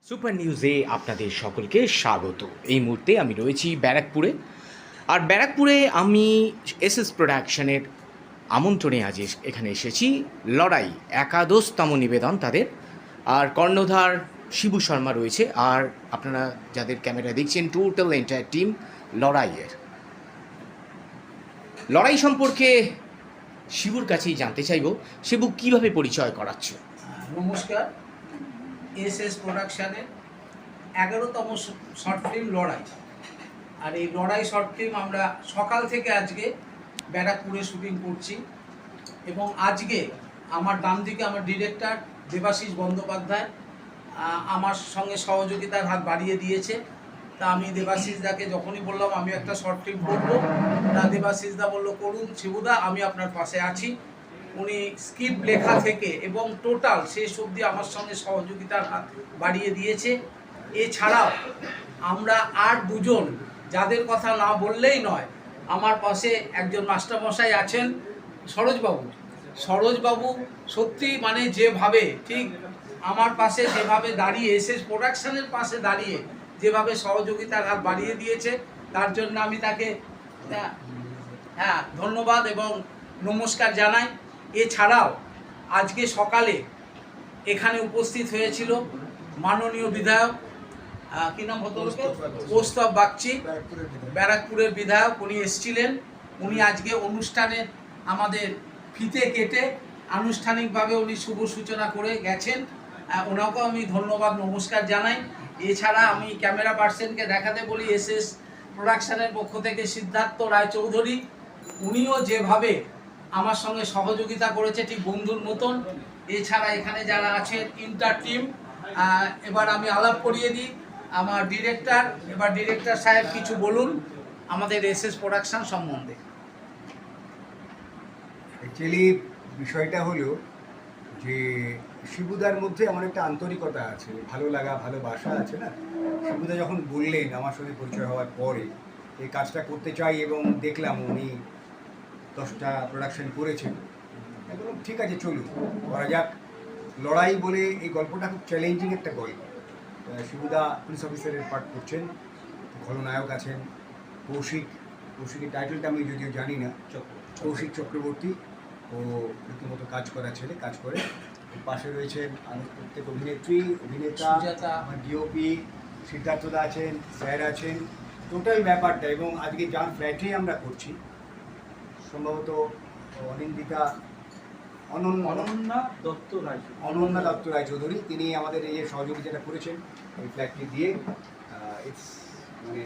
Super নিউজে আপনাদের সকলকে স্বাগত। এই মুহূর্তে আমি রয়েছি ব্যারাকপুরে। আর ব্যারাকপুরে আমি এসএস প্রোডাকশনের আমন্ত্রণে আজ এখানে এসেছি। লড়াই একাদশতম নিবেদন তাদের। আর কর্ণধার শিবু শর্মা রয়েছে। আর আপনারা যাদের ক্যামেরা দেখছেন, টোটাল এন্টায়ার টিম লড়াইয়ের। লড়াই সম্পর্কে শিবুর কাছেই জানতে চাইব। শিবু কীভাবে পরিচয় করাচ্ছ? নমস্কার। এসএস প্রোডাকশানের 11তম শর্ট ফিল্ম লড়াই। আর এই লড়াই শর্ট ফিল্ম আমরা সকাল থেকে আজকে ব্যারাকপুরে শুটিং করছি। এবং আজকে আমার ডান দিকে আমার ডিরেক্টর দেবাশিস বন্দ্যোপাধ্যায় আমার সঙ্গে সহযোগিতার হাত বাড়িয়ে দিয়েছে। তা আমি দেবাশিসদাকে যখনই বললাম আমি একটা শর্ট ফিল্ম করবো, তা দেবাশিসদা বললো করুন শিবুদা, আমি আপনার পাশে আছি। উনি স্ক্রিপ্ট লেখা থেকে এবং টোটাল শেষ অবধি আমার সঙ্গে সহযোগিতার হাত বাড়িয়ে দিয়েছে। এছাড়াও আমরা আর দুজন, যাদের কথা না বললেই নয়, আমার পাশে একজন মাস্টারমশাই আছেন সরোজবাবু। সত্যি মানে যেভাবে ঠিক আমার পাশে যেভাবে দাঁড়িয়ে এসএস প্রোডাকশনের পাশে দাঁড়িয়ে যেভাবে সহযোগিতার হাত বাড়িয়ে দিয়েছে, তার জন্য আমি তাকে ধন্যবাদ এবং নমস্কার জানাই। এছাড়াও আজকে সকালে এখানে উপস্থিত হয়েছিল মাননীয় বিধায়ক, কী নাম হতো, কৌস্তব বাগচি, ব্যারাকপুরের বিধায়ক। উনি এসেছিলেন। উনি আজকে অনুষ্ঠানে আমাদের ফিতে কেটে আনুষ্ঠানিকভাবে উনি শুভ সূচনা করে গেছেন। ওনাকেও আমি ধন্যবাদ নমস্কার জানাই। এছাড়া আমি ক্যামেরা পার্সনকে দেখাতে বলি এসএস প্রোডাকশনের পক্ষ থেকে সিদ্ধার্থ রায়চৌধুরী। উনিও যেভাবে আমার সঙ্গে সহযোগিতা করেছে ঠিক বন্ধুর মতন। এছাড়া এখানে যারা আছেন ইন্টার টিম। এবার আমি আলাপ করিয়ে দিই আমার ডিরেক্টর। এবার ডিরেক্টর সাহেব কিছু বলুন আমাদের এসএস প্রোডাকশন সম্বন্ধে। অ্যাকচুয়ালি বিষয়টা হলো যে শিবুদার মধ্যে আমার একটা আন্তরিকতা আছে, ভালো লাগা, ভালোবাসা আছে না। শিবুদা যখন বললেন আমার সঙ্গে পরিচয় হওয়ার পরে এই কাজটা করতে চাই এবং দেখলাম উনি 10টা প্রোডাকশন করেছেন, একদম ঠিক আছে চলুন করা যাক। লড়াই বলে এই গল্পটা খুব চ্যালেঞ্জিং একটা গল্প। শিবুদা পুলিশ অফিসারের পার্ট করছেন, খলনায়ক আছেন কৌশিকের টাইটেলটা আমি যদিও জানি না, কৌশিক চক্রবর্তী। ও রীতিমতো কাজ করা ছেলে, কাজ করে। পাশে রয়েছেন প্রত্যেক অভিনেতা, আমার ডিওপি সিদ্ধার্থদা আছেন, স্যার আছেন, টোটাল ব্যাপারটা। এবং আজকে যার ফ্ল্যাটে আমরা করছি, সম্ভবত অনন্যা দত্ত রায়চৌধুরী, তিনি আমাদের এই যে সহযোগিতাটা করেছেন এই ফ্ল্যাটটি দিয়ে। ইটস মানে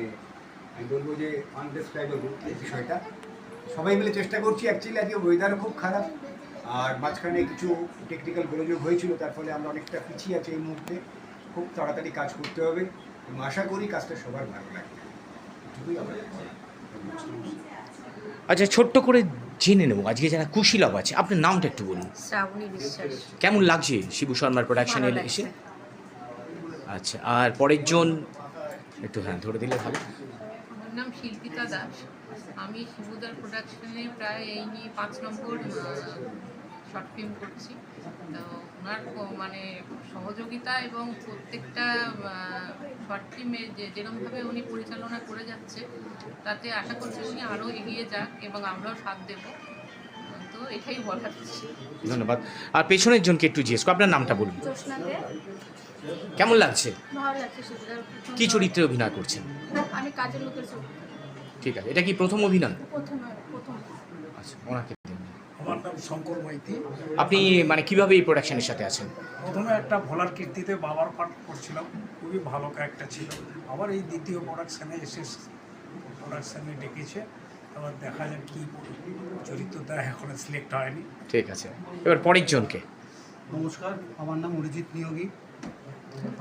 আমি বলবো যে আনডেসক্রাইবেবল এই বিষয়টা। সবাই মিলে চেষ্টা করছি। অ্যাকচুয়ালি আজকে ওয়েদারও খুব খারাপ, আর মাঝখানে কিছু টেকনিক্যাল গোলযোগ হয়েছিল, তার ফলে আমরা অনেকটা পিছিয়ে আছি। এই মুহূর্তে খুব তাড়াতাড়ি কাজ করতে হবে এবং আশা করি কাজটা সবার ভালো লাগবে। আচ্ছা, ছোট্ট করে জেনে নেব আজকে যারা কুশীলব আছে, আপনার নামটা একটু বলুন। শ্রাবণী বিশ্বাস। কেমন লাগছে শিবু শর্মার প্রোডাকশনে এসে? আচ্ছা, আর পরের জন একটু ধরে দিলে ভালো। আমার নাম শিল্পিতা দাস। আমি শিবুদার প্রোডাকশনে প্রায় এই নিয়ে 5 নম্বর শর্ট ফিল্ম করছি। তো ওনার মানে সহযোগিতা এবং প্রত্যেকটা শর্ট ফিল্মে যেরকমভাবে উনি পরিচালনা করে যাচ্ছে, তাতে আশা করছি উনি আরও এগিয়ে যাক এবং আমরাও সাথ দেব। তো এটাই বলার। ধন্যবাদ। আর পেছনের জনকে একটু জিজ্ঞেস করো, আপনার নামটা বলুন। কেমন লাগছে? ভালো লাগছে। শিবুদার কি চরিত্রে অভিনয় করছেন? আমি কাজের লোকের চরিত্রে। ঠিক আছে, এটা কি প্রথম অভিনয়? প্রথম। আচ্ছা, ওনাকে দিন। আমার নাম শঙ্কর মাইতি। আপনি মানে কিভাবে এই প্রোডাকশনের সাথে আছেন? প্রথমে একটা ভোলার কীর্তিতে বাবার পাঠ করছিলাম, খুবই ভালো ক্যারেক্টার ছিল। আবার এই দ্বিতীয় প্রোডাকশানে এসে প্রোডাকশানে ডেকেছে, আবার দেখা যাক কী চরিত্রটা এখনো সিলেক্ট হয়নি। ঠিক আছে, এবার পরের জনকে। নমস্কার, আমার নাম অরিজিৎ নিয়োগী।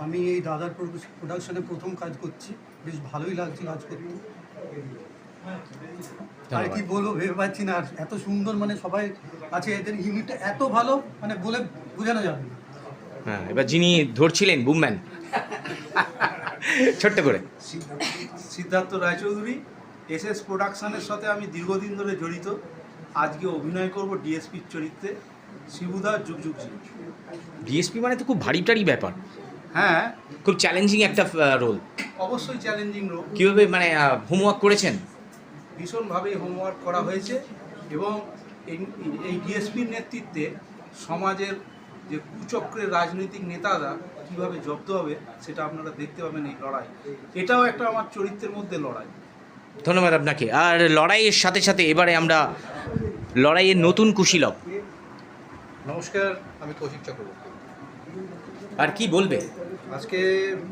আমি এই দাদার প্রোডাকশনে প্রথম কাজ করছি, বেশ ভালোই লাগছে কাজ করতে। আর কি বলবো ভেবে পাচ্ছি না। আর এত সুন্দর মানে সবাই আছে, এদের ইউনিটটা এত ভালো মানে বলে বোঝানো যাবে না। হ্যাঁ, এবার যিনি ধরছিলেন বুমম্যান, ছোট্ট করে। সিদ্ধার্থ রায়চৌধুরী। এসএস প্রোডাকশনের সাথে আমি দীর্ঘদিন ধরে জড়িত। আজকে অভিনয় করব ডিএসপির চরিত্রে। শিবুদা যুগ। ডিএসপি মানে তো খুব ভারী টারি ব্যাপার। হ্যাঁ, খুব চ্যালেঞ্জিং একটা রোল। অবশ্যই চ্যালেঞ্জিং রোল। কীভাবে মানে হোমওয়ার্ক করেছেন? ভীষণভাবে হোমওয়ার্ক করা হয়েছে এবং এই ডিএসপির নেতৃত্বে সমাজের যে কুচক্রের রাজনৈতিক নেতারা কীভাবে জব্দ হবে সেটা আপনারা দেখতে পাবেন এই লড়াই। এটাও একটা আমার চরিত্রের মধ্যে লড়াই। ধন্যবাদ আপনাকে। আর লড়াইয়ের সাথে সাথে এবারে আমরা লড়াইয়ের নতুন কুশীলব, নমস্কার, আমি কৌশিক চক্রবর্তী। আর কি বলবে? আজকে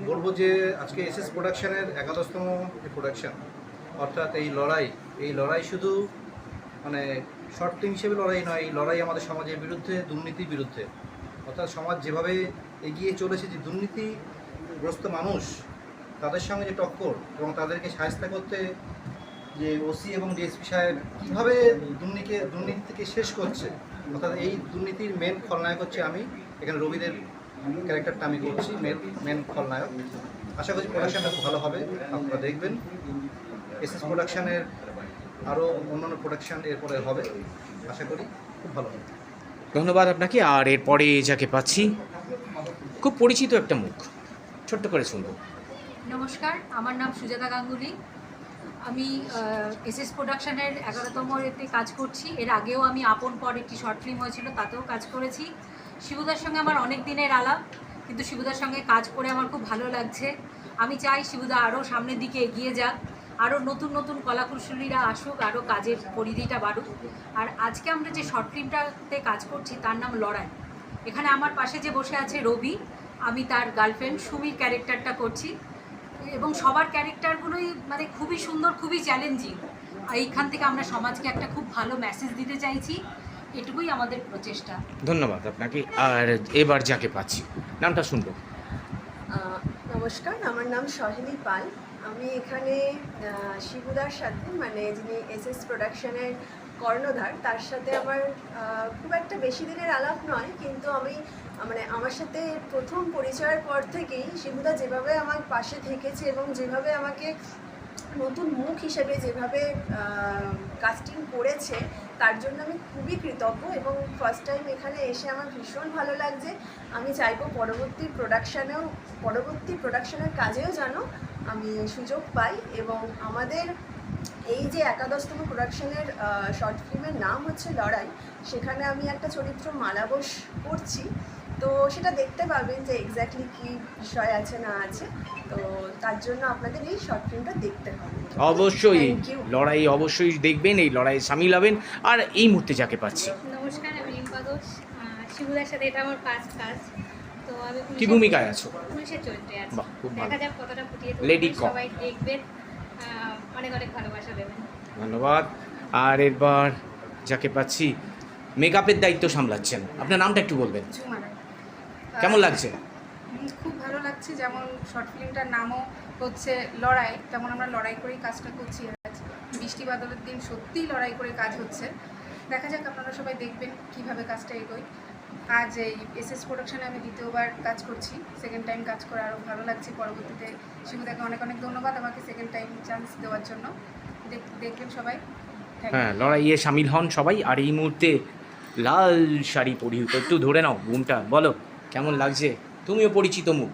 বলবো যে আজকে এসএস প্রোডাকশনের 11তম যে প্রোডাকশন, অর্থাৎ এই লড়াই শুধু মানে শর্ট ফিল্ম হিসেবে লড়াই নয়, এই লড়াই আমাদের সমাজের বিরুদ্ধে, দুর্নীতির বিরুদ্ধে। অর্থাৎ সমাজ যেভাবে এগিয়ে চলেছে, যে দুর্নীতিগ্রস্ত মানুষ তাদের সঙ্গে যে টক্কর এবং তাদেরকে সাহায্য করতে যে ওসি এবং ডিএসপি সাহেব কীভাবে দুর্নীতি থেকে শেষ করছে, অর্থাৎ এই দুর্নীতির মেন খলনায়ক হচ্ছে আমি। এখানে রবিদের ক্যারেক্টারটা আমি করছি, মেন খলনায়ক। আশা করছি প্রোডাকশানটা খুব ভালো হবে, আপনারা দেখবেন। এসএস প্রোডাকশানের আরও অন্যান্য প্রোডাকশান এরপরে হবে, আশা করি খুব ভালো হবে। ধন্যবাদ আপনাকে। আর এরপরে যাকে পাচ্ছি, খুব পরিচিত একটা মুখ, ছোট্ট করে শুনবো। নমস্কার, আমার নাম সুজাতা গাঙ্গুলি। আমি এসএস প্রোডাকশনের 11তম এতে কাজ করছি। এর আগেও আমি আপন পর একটি শর্ট ফিল্ম হয়েছিল, তাতেও কাজ করেছি। শিবুদার সঙ্গে আমার অনেক দিনের আলাপ, কিন্তু শিবুদার সঙ্গে কাজ করে আমার খুব ভালো লাগছে। আমি চাই শিবুদা আরও সামনের দিকে এগিয়ে যাক, আরও নতুন নতুন কলাকুশলীরা আসুক, আরও কাজের পরিধিটা বাড়ুক। আর আজকে আমরা যে শর্ট ফিল্মটাতে কাজ করছি তার নাম লড়াই। এখানে আমার পাশে যে বসে আছে রবি, আমি তার গার্লফ্রেন্ড সুমির ক্যারেক্টারটা করছি। এবং সবার ক্যারেক্টারগুলোই মানে খুবই সুন্দর, খুবই চ্যালেঞ্জিং। এইখান থেকে আমরা সমাজকে একটা খুব ভালো মেসেজ দিতে চাইছি, এটুকুই আমাদের প্রচেষ্টা। ধন্যবাদ আপনাকে। আর এবার যাকে পাচ্ছি, নামটা শুনবো। নমস্কার, আমার নাম সহেলি পাল। আমি এখানে শিবুদার সাথে, মানে যিনি এসএস প্রোডাকশনের কর্ণধার, তার সাথে আমার খুব একটা বেশি দিনের আলাপ নয়, কিন্তু আমি মানে আমার সাথে প্রথম পরিচয়ের পর থেকেই শিবুদা যেভাবে আমার পাশে থেকেছে এবং যেভাবে আমাকে নতুন মুখ হিসেবে যেভাবে কাস্টিং করেছে, তার জন্য আমি খুবই কৃতজ্ঞ। এবং ফার্স্ট টাইম এখানে এসে আমার ভীষণ ভালো লাগছে। আমি চাইবো পরবর্তী প্রোডাকশনের কাজেও যেন আমি সুযোগ পাই। এবং আমাদের এই যে 11তম প্রোডাকশনের শর্ট ফিল্মের নাম হচ্ছে লড়াই, সেখানে আমি একটা চরিত্র মালাবস করছি। তো সেটা দেখতে পাবেন যে এক্স্যাক্টলি কী বিষয় আছে না আছে। তো তার জন্য আপনাদের এই শর্ট ফিল্মটা দেখতে হবে। অবশ্যই Thank you. লড়াই অবশ্যই দেখবেন, এই লড়াইয়ে সামিল হবেন। আর এই মুহূর্তে যাকে পাচ্ছি, নমস্কার, আমি রিম্পা ঘোষ। শিবুদার সাথে এটা আমার ফার্স্ট কাজ। তো আমি কি ভূমিকায় আছো? পুলিশের চরিত্রে আছি। বাহ, খুব ভালো। দেখা যাক কতটা ফুটিয়ে Lady cop. সবাই দেখবেন, অনেক অনেক ভালোবাসা দেবেন। ধন্যবাদ। আর এবার যাকে পাচ্ছি, মেকআপের দায়িত্ব সামলাচ্ছেন, আপনার নামটা একটু বলবেন। কেমন লাগছে? খুব ভালো লাগছে। যেমন শর্ট ফিল্মটার নামও হচ্ছে লড়াই, তেমন আমরা লড়াই করেই কাজটা করছি। আজ বৃষ্টি বাদলের দিন সত্যিই লড়াই করে কাজ হচ্ছে। দেখা যাক আপনারা সবাই দেখবেন কিভাবে কাজটা এগোয়। আজ এই এসএস প্রোডাকশনে আমি দ্বিতীয়বার কাজ করছি। সেকেন্ড টাইম কাজ করে আরও ভালো লাগছে। পরবর্তীতে শিবুদাকে অনেক অনেক ধন্যবাদ আমাকে সেকেন্ড টাইম চান্স দেওয়ার জন্য। দেখবেন সবাই। হ্যাঁ, লড়াইয়ে সামিল হন সবাই। আর এই মুহূর্তে লাল শাড়ি পরিহিত, একটু ধরে নাও বুমটা, বলো কেমন লাগছে? তুমিও পরিচিত মুখ।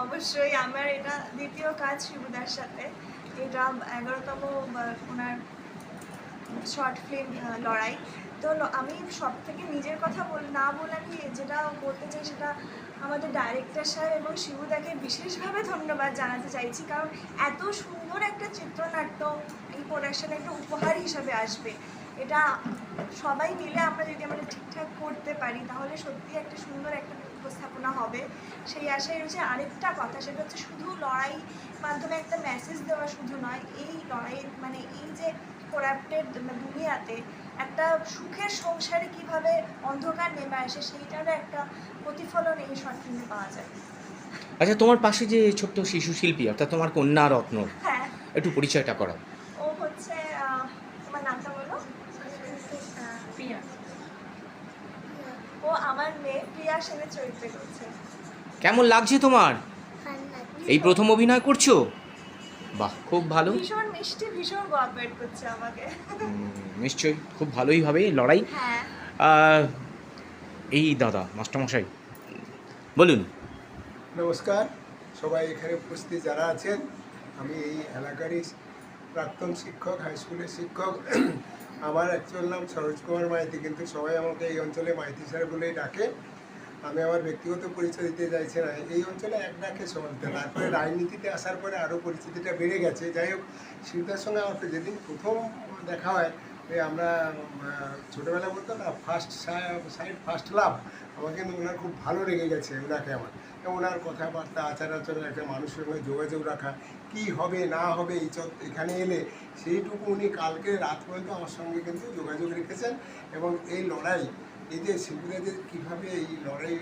অবশ্যই আমার এটা দ্বিতীয় কাজ শিবুদার সাথে। এটা 11তম ওনার শর্ট ফিল্ম লড়াই। তো আমি সব থেকে নিজের কথা না বলে আমি যেটা বলতে চাই সেটা আমাদের ডাইরেক্টর সাহেব এবং শিবুদাকে বিশেষভাবে ধন্যবাদ জানাতে চাইছি। কারণ এত সুন্দর একটা চিত্রনাট্য এই প্রোডাকশানে একটা উপহার হিসাবে আসবে। এটা সবাই মিলে আমরা যদি আমরা ঠিকঠাক করতে পারি তাহলে সত্যি একটা সুন্দর একটা উপস্থাপনা হবে, সেই আশায় রয়েছে। আরেকটা কথা, সেটা হচ্ছে শুধু লড়াই মাধ্যমে একটা মেসেজ দেওয়া শুধু নয়, এই লড়াইয়ের মানে এই যে করাপ্টেড দুনিয়াতে একটা সুখের সংসারে কিভাবে অন্ধকার নেমে আসে সেইটারও একটা প্রতিফলন এই শর্ট ফিল্মে পাওয়া যায়। আচ্ছা, তোমার পাশে যে ছোট্ট শিশু শিল্পী, অর্থাৎ তোমার কন্যা রত্ন, হ্যাঁ, একটু পরিচয়টা করাও। ও হচ্ছে তোমার নামটা বলো। প্রিয়া। ও আমার মেয়ে প্রিয়া সেনের চরিত্রে করছে। কেমন লাগছে তোমার? এই প্রথম অভিনয় করছো? বাহ, খুব ভালো। ভীষণ মিষ্টি, ভীষণ কোঅপারেট করছে আমাকে। নিশ্চয়ই খুব ভালোই হবে লড়াই। হ্যাঁ, এই দাদা মাস্টারমশাই বলুন। নমস্কার, সবাই এখানে উপস্থিত যারা আছেন। আমি এই এলাকারই প্রাক্তন শিক্ষক, হাই স্কুলের শিক্ষক। আমার অ্যাকচুয়াল নাম সরোজ কুমার মাইতি, কিন্তু সবাই আমাকে এই অঞ্চলে মাইতি স্যার বলেই ডাকে। আমি আমার ব্যক্তিগত পরিচয় দিতে চাইছি না, এই অঞ্চলে এক ডাকে চলতে। তারপরে রাজনীতিতে আসার পরে আরও পরিচিতিটা বেড়ে গেছে। যাই হোক, শিবদার সঙ্গে আমার যেদিন প্রথম দেখা হয়, ওই আমরা ছোটোবেলা বলতো না, ফার্স্ট সাইড ফার্স্ট লাভ। আমার কিন্তু ওনার খুব ভালো লেগে গেছে ওনাকে আমার। ওনার কথাবার্তা, আচার আচরণ, একটা মানুষের সঙ্গে যোগাযোগ রাখা, কি হবে না হবে এখানে এলে সেইটুকু উনি কালকে রাত পর্যন্ত আমার সঙ্গে কিন্তু যোগাযোগ রেখেছেন। এবং এই লড়াই, এই যে শিবুদা যে কীভাবে এই লড়াই,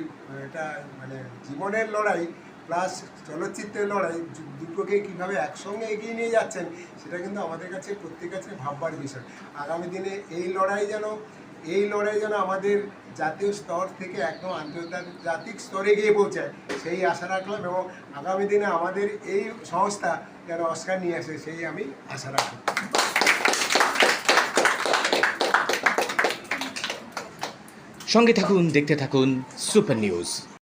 এটা মানে জীবনের লড়াই প্লাস চলচ্চিত্রের লড়াই, দুটোকে কীভাবে একসঙ্গে এগিয়ে নিয়ে যাচ্ছেন, সেটা কিন্তু আমাদের কাছে প্রত্যেকের কাছে ভাববার বিষয়। আগামী দিনে এই লড়াই যেন আমাদের জাতীয় স্তর থেকে একদম আন্তর্জাতিক স্তরে গিয়ে পৌঁছায়, সেই আশা রাখলাম। এবং আগামী দিনে আমাদের এই সংস্থা যেন অস্কার নিয়ে আসে, সেই আমি আশা রাখলাম। সঙ্গে থাকুন, দেখতে থাকুন সুপার নিউজ।